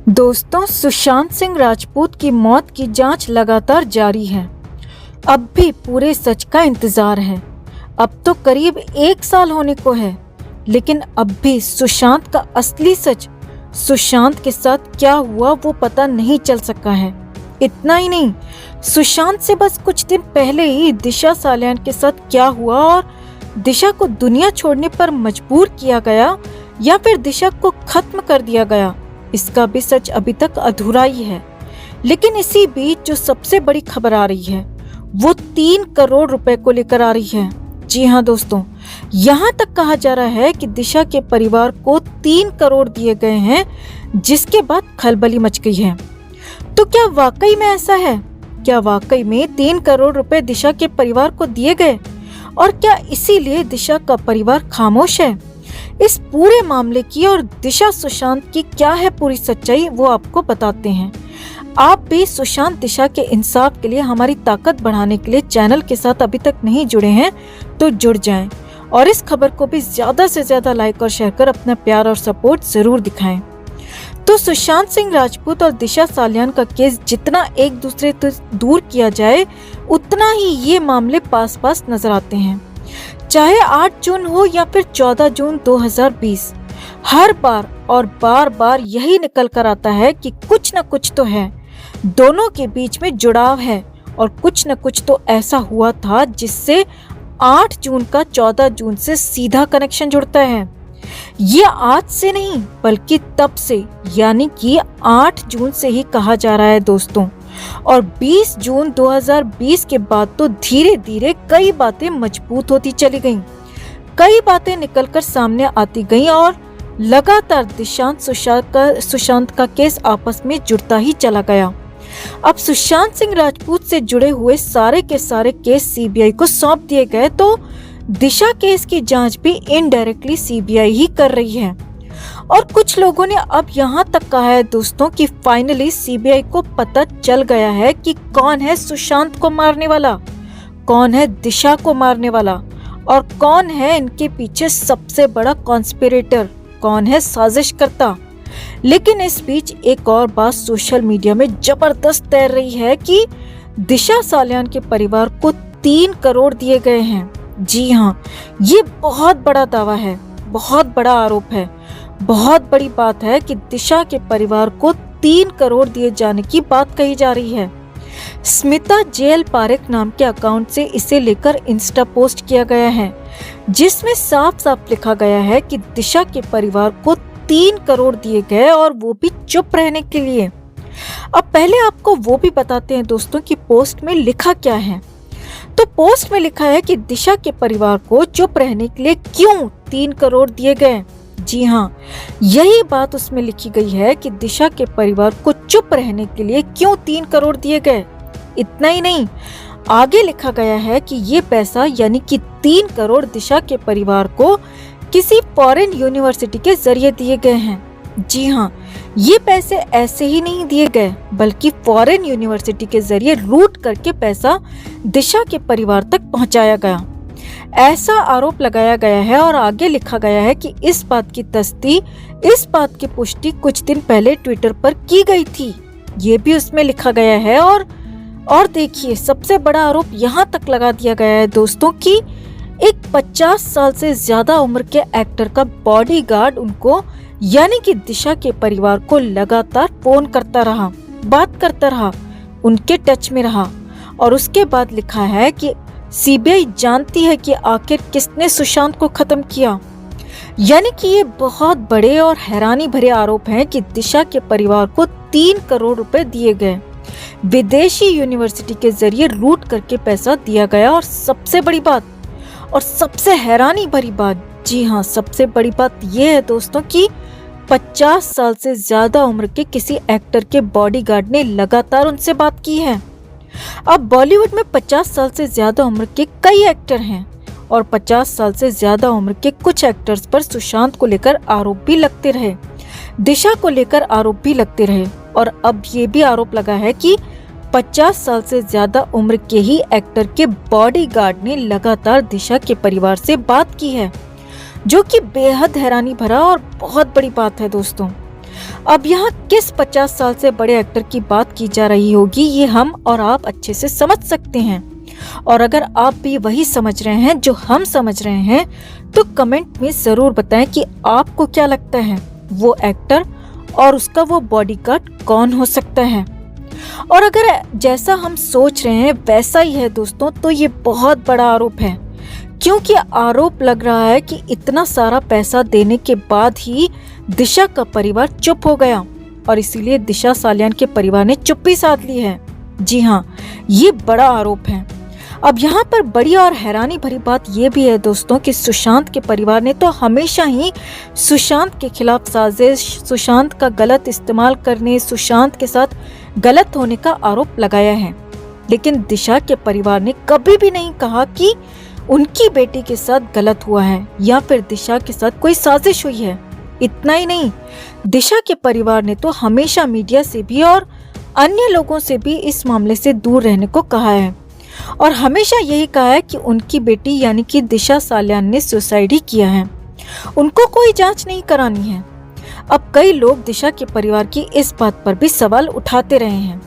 दोस्तों, सुशांत सिंह राजपूत की मौत की जांच लगातार जारी है। अब भी पूरे सच का इंतजार है। अब तो करीब 1 साल होने को है, लेकिन अब भी सुशांत का असली सच, सुशांत के साथ क्या हुआ वो पता नहीं चल सका है। इतना ही नहीं, सुशांत से बस कुछ दिन पहले ही दिशा सालियान के साथ क्या हुआ और दिशा को दुनिया छोड़ने पर मजबूर किया गया या फिर दिशा को खत्म कर दिया गया, इसका भी सच अभी तक अधूरा ही है। लेकिन इसी बीच जो सबसे बड़ी खबर आ रही है वो 3 करोड़ रुपए को लेकर आ रही है। जी हाँ दोस्तों, यहाँ तक कहा जा रहा है कि दिशा के परिवार को 3 करोड़ दिए गए हैं, जिसके बाद खलबली मच गई है। तो क्या वाकई में ऐसा है? क्या वाकई में 3 करोड़ रुपए दिशा के परिवार को दिए गए और क्या इसीलिए दिशा का परिवार खामोश है? इस पूरे मामले की और दिशा सुशांत की क्या है पूरी सच्चाई, वो आपको बताते हैं। आप भी सुशांत दिशा के इंसाफ के लिए हमारी ताकत बढ़ाने के लिए चैनल के साथ अभी तक नहीं जुड़े हैं तो जुड़ जाएं और इस खबर को भी ज्यादा से ज्यादा लाइक और शेयर कर अपना प्यार और सपोर्ट जरूर दिखाएं। तो सुशांत सिंह राजपूत और दिशा सालियान का केस जितना एक दूसरे से दूर किया जाए, उतना ही ये मामले पास पास नजर आते हैं। चाहे 8 जून हो या फिर 14 जून 2020, हर बार और बार बार यही निकल कर आता है कि कुछ न कुछ तो है, दोनों के बीच में जुड़ाव है और कुछ न कुछ तो ऐसा हुआ था जिससे 8 जून का 14 जून से सीधा कनेक्शन जुड़ता है। ये आज से नहीं बल्कि तब से, यानी कि 8 जून से ही कहा जा रहा है दोस्तों। और 20 जून 2020 के बाद तो धीरे धीरे कई बातें मजबूत होती चली गईं, कई बातें निकलकर सामने आती गईं और लगातार सुशांत का केस आपस में जुड़ता ही चला गया। अब सुशांत सिंह राजपूत से जुड़े हुए सारे के सारे केस सीबीआई को सौंप दिए गए, तो दिशा केस की जांच भी इनडायरेक्टली सीबीआई ही कर रही है। और कुछ लोगों ने अब यहाँ तक कहा है दोस्तों कि फाइनली सीबीआई को पता चल गया है कि कौन है सुशांत को मारने वाला, कौन है दिशा को मारने वाला और कौन है इनके पीछे सबसे बड़ा कॉन्स्पिरेटर, कौन है साजिशकर्ता। लेकिन इस बीच एक और बात सोशल मीडिया में जबरदस्त तैर रही है कि दिशा सालियान के परिवार को 3 करोड़ दिए गए हैं। जी हाँ, ये बहुत बड़ा दावा है, बहुत बड़ा आरोप है, बहुत बड़ी बात है कि दिशा के परिवार को 3 करोड़ दिए जाने की बात कही जा रही है। स्मिता जेएल पारेख नाम के अकाउंट से इसे लेकर इंस्टा पोस्ट किया गया है, जिसमें साफ साफ लिखा गया है कि दिशा के परिवार को 3 करोड़ दिए गए और वो भी चुप रहने के लिए। अब पहले आपको वो भी बताते हैं दोस्तों कि पोस्ट में लिखा क्या है। तो पोस्ट में लिखा है कि दिशा के परिवार को चुप रहने के लिए क्यों 3 करोड़ दिए गए। जी हाँ, यही बात उसमें लिखी गई है कि दिशा के परिवार को चुप रहने के लिए क्यों 3 करोड़ दिए गए। इतना ही नहीं, आगे लिखा गया है कि ये पैसा यानी कि 3 करोड़ दिशा के परिवार को किसी फॉरेन यूनिवर्सिटी के जरिए दिए गए हैं। जी हाँ, ये पैसे ऐसे ही नहीं दिए गए बल्कि फॉरेन यूनिवर्सिटी के जरिए लूट करके पैसा दिशा के परिवार तक पहुंचाया गया, ऐसा आरोप लगाया गया है। और आगे लिखा गया है कि इस बात की पुष्टि कुछ दिन पहले ट्विटर पर की गई थी, ये भी उसमें लिखा गया है। और देखिए, सबसे बड़ा आरोप यहाँ तक लगा दिया गया है दोस्तों कि एक 50 साल से ज्यादा उम्र के एक्टर का बॉडीगार्ड उनको यानी कि दिशा के परिवार को लगातार फोन करता रहा, बात करता रहा, उनके टच में रहा। और उसके बाद लिखा है कि सीबीआई जानती है कि आखिर किसने सुशांत को खत्म किया। यानी कि ये बहुत बड़े और हैरानी भरे आरोप हैं कि दिशा के परिवार को 3 करोड़ रुपए दिए गए, विदेशी यूनिवर्सिटी के जरिए लूट करके पैसा दिया गया। और सबसे बड़ी बात और सबसे हैरानी भरी बात, जी हाँ, सबसे बड़ी बात ये है दोस्तों कि 50 साल से ज्यादा उम्र के किसी एक्टर के बॉडीगार्ड ने लगातार उनसे बात की है। अब बॉलीवुड में 50 साल से ज्यादा उम्र के कई एक्टर हैं और 50 साल से ज्यादा उम्र के कुछ एक्टर्स पर सुशांत को लेकर आरोप भी लगते रहे, दिशा को लेकर आरोप भी लगते रहे। और अब ये भी आरोप लगा है कि 50 साल से ज्यादा उम्र के ही एक्टर के बॉडीगार्ड ने लगातार दिशा के परिवार से बात की है, जो कि बेहद हैरानी भरा और बहुत बड़ी बात है दोस्तों। अब यहाँ किस 50 साल से बड़े एक्टर की बात की जा रही होगी, ये हम और आप अच्छे से समझ सकते हैं। और अगर आप भी वही समझ रहे हैं जो हम समझ रहे हैं, तो कमेंट में जरूर बताएं कि आपको क्या लगता है वो एक्टर और उसका वो बॉडीगार्ड कौन हो सकता है। और अगर जैसा हम सोच रहे हैं वैसा ही है दोस्तों, तो ये बहुत बड़ा आरोप है, क्योंकि आरोप लग रहा है कि इतना सारा पैसा देने के बाद ही दिशा का परिवार चुप हो गया और इसीलिए दिशा सालियान के परिवार ने चुप्पी साध ली है। जी हाँ, ये बड़ा आरोप है। अब यहाँ पर बड़ी और हैरानी भरी बात ये भी है दोस्तों कि सुशांत के परिवार ने तो हमेशा ही सुशांत के खिलाफ साजिश, सुशांत का गलत इस्तेमाल करने, सुशांत के साथ गलत होने का आरोप लगाया है, लेकिन दिशा के परिवार ने कभी भी नहीं कहा कि उनकी बेटी के साथ गलत हुआ है या फिर दिशा के साथ कोई साजिश हुई है। इतना ही नहीं, दिशा के परिवार ने तो हमेशा मीडिया से भी और अन्य लोगों से भी इस मामले से दूर रहने को कहा है और हमेशा यही कहा है कि उनकी बेटी यानी कि दिशा सालियान ने सुसाइड ही किया है, उनको कोई जांच नहीं करानी है। अब कई लोग दिशा के परिवार की इस बात पर भी सवाल उठाते रहे हैं,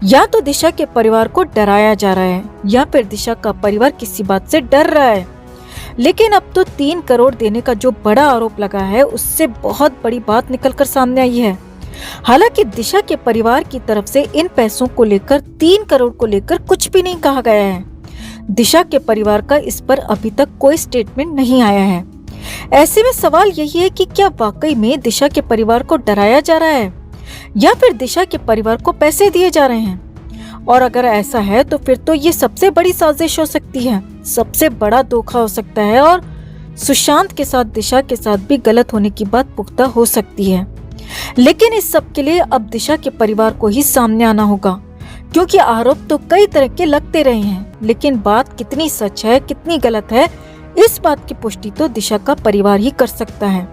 या तो दिशा के परिवार को डराया जा रहा है या फिर दिशा का परिवार किसी बात से डर रहा है। लेकिन अब तो 3 करोड़ देने का जो बड़ा आरोप लगा है, उससे बहुत बड़ी बात निकलकर सामने आई है। हालांकि दिशा के परिवार की तरफ से इन पैसों को लेकर, 3 करोड़ को लेकर कुछ भी नहीं कहा गया है। दिशा के परिवार का इस पर अभी तक कोई स्टेटमेंट नहीं आया है। ऐसे में सवाल यही है कि क्या वाकई में दिशा के परिवार को डराया जा रहा है या फिर दिशा के परिवार को पैसे दिए जा रहे हैं। और अगर ऐसा है तो फिर तो ये सबसे बड़ी साजिश हो सकती है, सबसे बड़ा धोखा हो सकता है और सुशांत के साथ दिशा के साथ भी गलत होने की बात पुख्ता हो सकती है। लेकिन इस सब के लिए अब दिशा के परिवार को ही सामने आना होगा, क्योंकि आरोप तो कई तरह के लगते रहे हैं, लेकिन बात कितनी सच है कितनी गलत है, इस बात की पुष्टि तो दिशा का परिवार ही कर सकता है।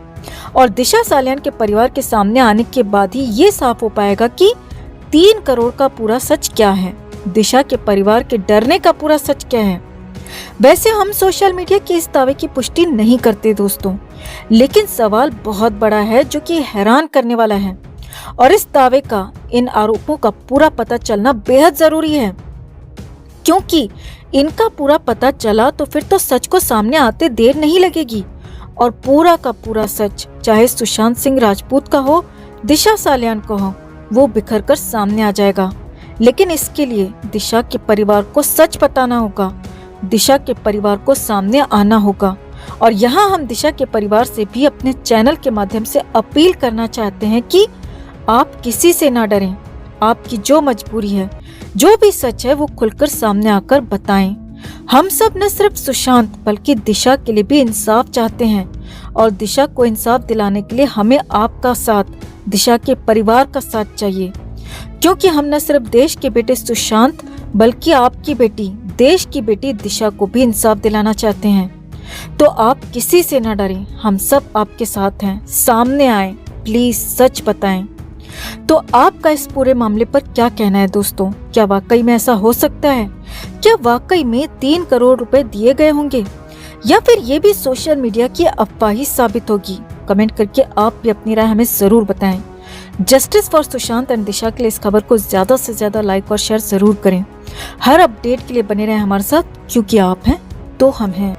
और दिशा सालियान के परिवार के सामने आने के बाद ही ये साफ हो पाएगा कि 3 करोड़ का पूरा सच क्या है, दिशा के परिवार के डरने का पूरा सच क्या है। वैसे हम सोशल मीडिया के इस दावे की पुष्टि नहीं करते दोस्तों, लेकिन सवाल बहुत बड़ा है जो कि हैरान करने वाला है और इस दावे का, इन आरोपों का पूरा पता चलना बेहद जरूरी है, क्योंकि इनका पूरा पता चला तो फिर तो सच को सामने आते देर नहीं लगेगी और पूरा का पूरा सच, चाहे सुशांत सिंह राजपूत का हो, दिशा सालियान का हो, वो बिखर कर सामने आ जाएगा। लेकिन इसके लिए दिशा के परिवार को सच बताना होगा, दिशा के परिवार को सामने आना होगा। और यहाँ हम दिशा के परिवार से भी अपने चैनल के माध्यम से अपील करना चाहते हैं कि आप किसी से ना डरें, आपकी जो मजबूरी है, जो भी सच है, वो खुलकर सामने आकर बताएं। हम सब न सिर्फ सुशांत बल्कि दिशा के लिए भी इंसाफ चाहते हैं और दिशा को इंसाफ दिलाने के लिए हमें आपका साथ, दिशा के परिवार का साथ चाहिए, क्योंकि हम न सिर्फ देश के बेटे सुशांत बल्कि आपकी बेटी, देश की बेटी दिशा को भी इंसाफ दिलाना चाहते हैं। तो आप किसी से न डरें, हम सब आपके साथ हैं, सामने आए, प्लीज सच बताएं। तो आपका इस पूरे मामले पर क्या कहना है दोस्तों? क्या वाकई में ऐसा हो सकता है? क्या वाकई में 3 करोड़ रुपए दिए गए होंगे या फिर ये भी सोशल मीडिया की अफवाह ही साबित होगी? कमेंट करके आप भी अपनी राय हमें जरूर बताएं। जस्टिस फॉर सुशांत एंड दिशा के लिए इस खबर को ज्यादा से ज्यादा लाइक और शेयर जरूर करें। हर अपडेट के लिए बने रहें हमारे साथ, क्योंकि आप हैं तो हम हैं।